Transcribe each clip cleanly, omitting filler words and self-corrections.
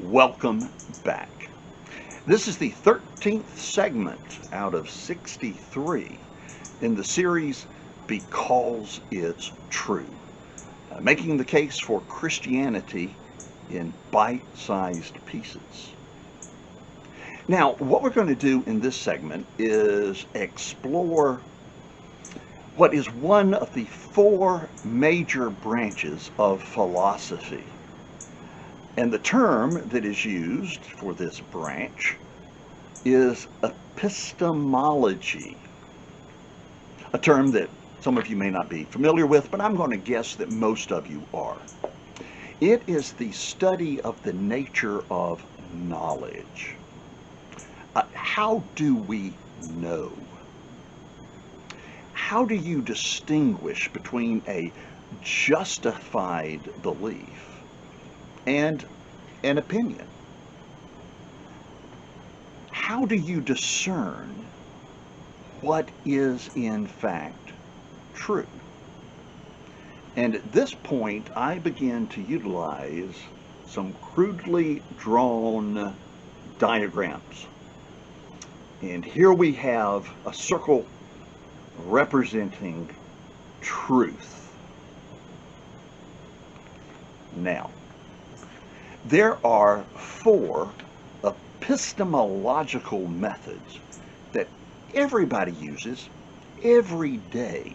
Welcome back. This is the 13th segment out of 63 in the series Because It's True, making the case for Christianity in bite-sized pieces. Now, what we're going to do in this segment is explore what is one of the four major branches of philosophy. And the term that is used for this branch is epistemology, a term that some of you may not be familiar with, but I'm going to guess that most of you are. It is the study of the nature of knowledge. How do we know? How do you distinguish between a justified belief and an opinion? How do you discern what is in fact true? And at this point, I begin to utilize some crudely drawn diagrams. And here we have a circle representing truth. Now, there are four epistemological methods that everybody uses every day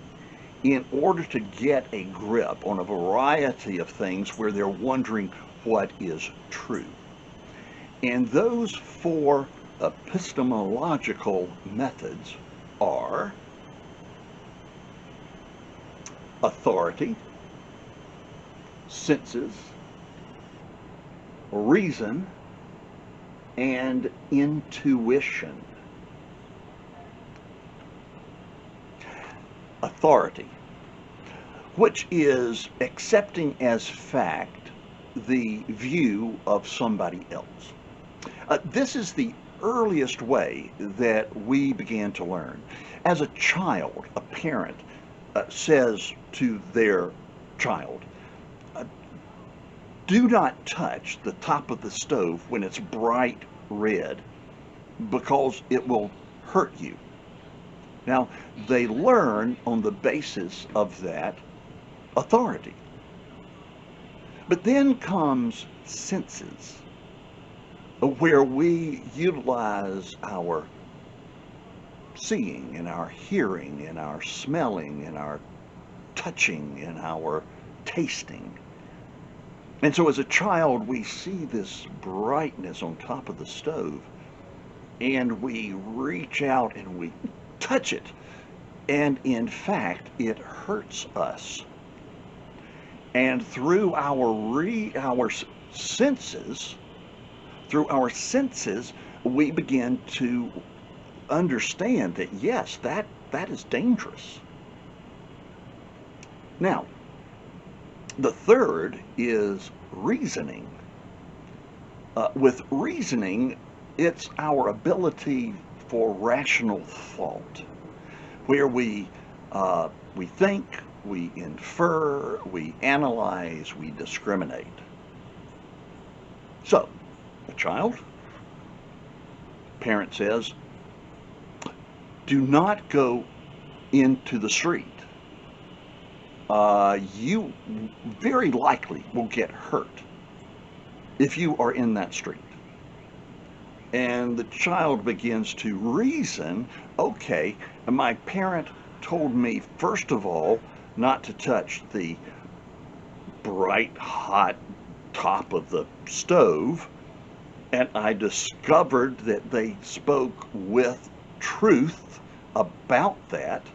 in order to get a grip on a variety of things where they're wondering what is true. And those four epistemological methods are authority, senses, reason, and intuition. Authority, which is accepting as fact the view of somebody else. This is the earliest way that we began to learn. As a child, a parent says to their child, do not touch the top of the stove when it's bright red because it will hurt you. Now, they learn on the basis of that authority. But then comes senses, where we utilize our seeing and our hearing and our smelling and our touching and our tasting. And so as a child, we see this brightness on top of the stove, and we reach out and we touch it. And in fact, it hurts us. And through our senses, we begin to understand that, yes, that is dangerous. Now, the third is reasoning. With reasoning, it's our ability for rational thought, where we think, we infer, we analyze, we discriminate. So, a child, parent says, do not go into the street. You very likely will get hurt if you are in that street. And the child begins to reason, okay, my parent told me, first of all, not to touch the bright, hot top of the stove, and I discovered that they spoke with truth about that,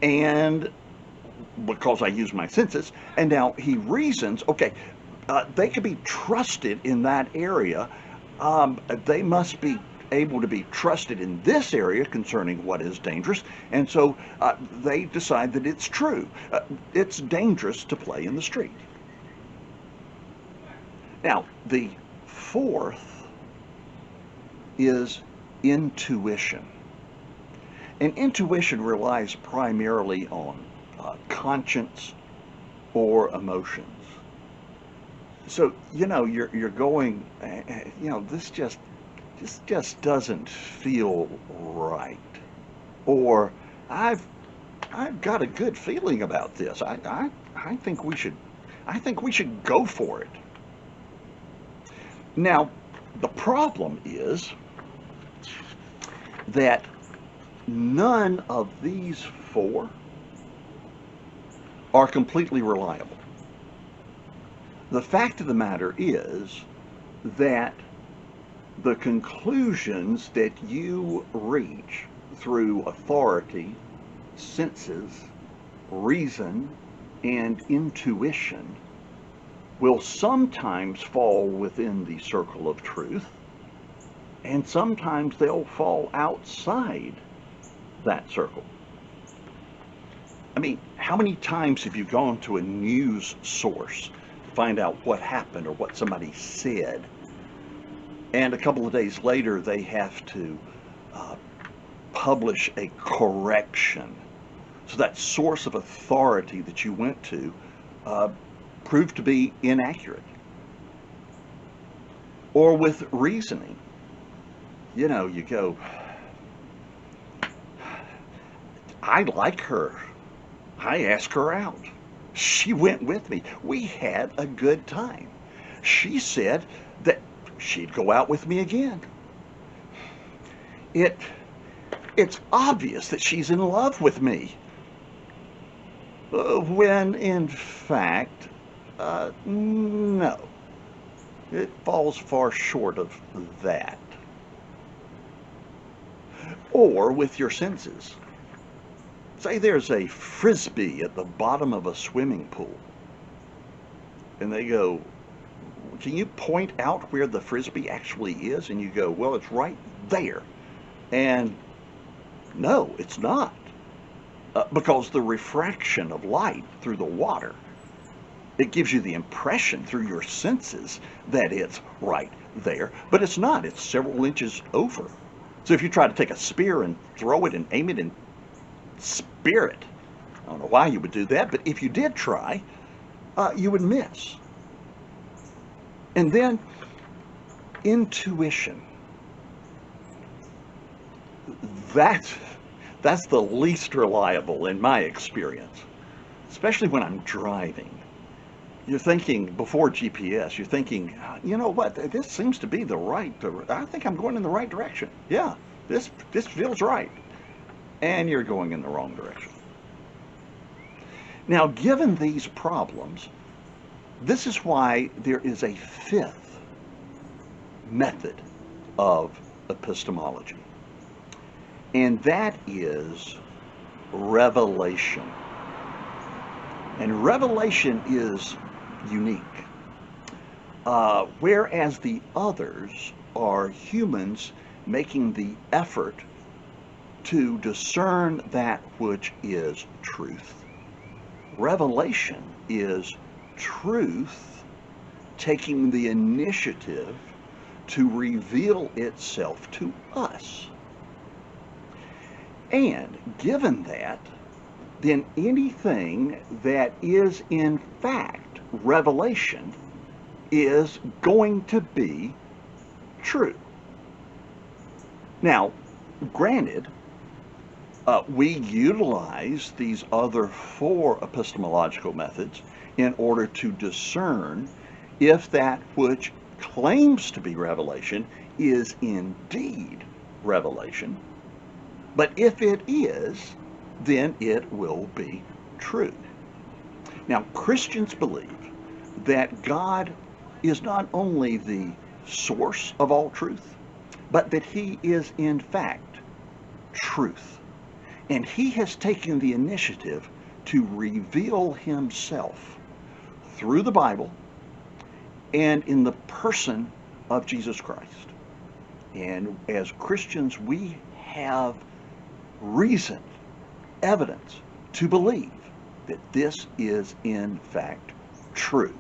and because I use my senses, and now he reasons, okay, they can be trusted in that area. They must be able to be trusted in this area concerning what is dangerous, and so they decide that it's true. It's dangerous to play in the street. Now, the fourth is intuition. And intuition relies primarily on conscience or emotions. So, you're going, this just doesn't feel right. Or I've I've got a good feeling about this. I think we should go for it. Now, the problem is that none of these four are completely reliable. The fact of the matter is that the conclusions that you reach through authority, senses, reason, and intuition will sometimes fall within the circle of truth, and sometimes they'll fall outside that circle. I mean, how many times have you gone to a news source to find out what happened or what somebody said, and a couple of days later they have to uh, publish a correction? So that source of authority that you went to uh, proved to be inaccurate. Or with reasoning, you go, I like her. I asked her out. She went with me. We had a good time. She said that she'd go out with me again. It's obvious that she's in love with me. When in fact, no. It falls far short of that. Or with your senses. Say there's a frisbee at the bottom of a swimming pool, and they go, can you point out where the frisbee actually is? And you go, well, it's right there. And no, it's not. Because the refraction of light through the water, it gives you the impression through your senses that it's right there, but it's not. It's several inches over. So if you try to take a spear and throw it and aim it and spear it, I don't know why you would do that, but if you did try, you would miss. And then intuition. That's the least reliable in my experience, especially when I'm driving. You're thinking, before GPS, you're thinking, you know what, this seems to be I think I'm going in the right direction. Yeah, this feels right. And you're going in the wrong direction. Now, given these problems, this is why there is a fifth method of epistemology, and that is revelation. And revelation is unique, whereas the others are humans making the effort to discern that which is truth. Revelation is truth taking the initiative to reveal itself to us. And given that, then anything that is in fact revelation is going to be true. Now, granted, we utilize these other four epistemological methods in order to discern if that which claims to be revelation is indeed revelation. But if it is, then it will be true. Now, Christians believe that God is not only the source of all truth, but that he is in fact truth. And he has taken the initiative to reveal himself through the Bible and in the person of Jesus Christ. And as Christians, we have reason, evidence to believe that this is in fact true.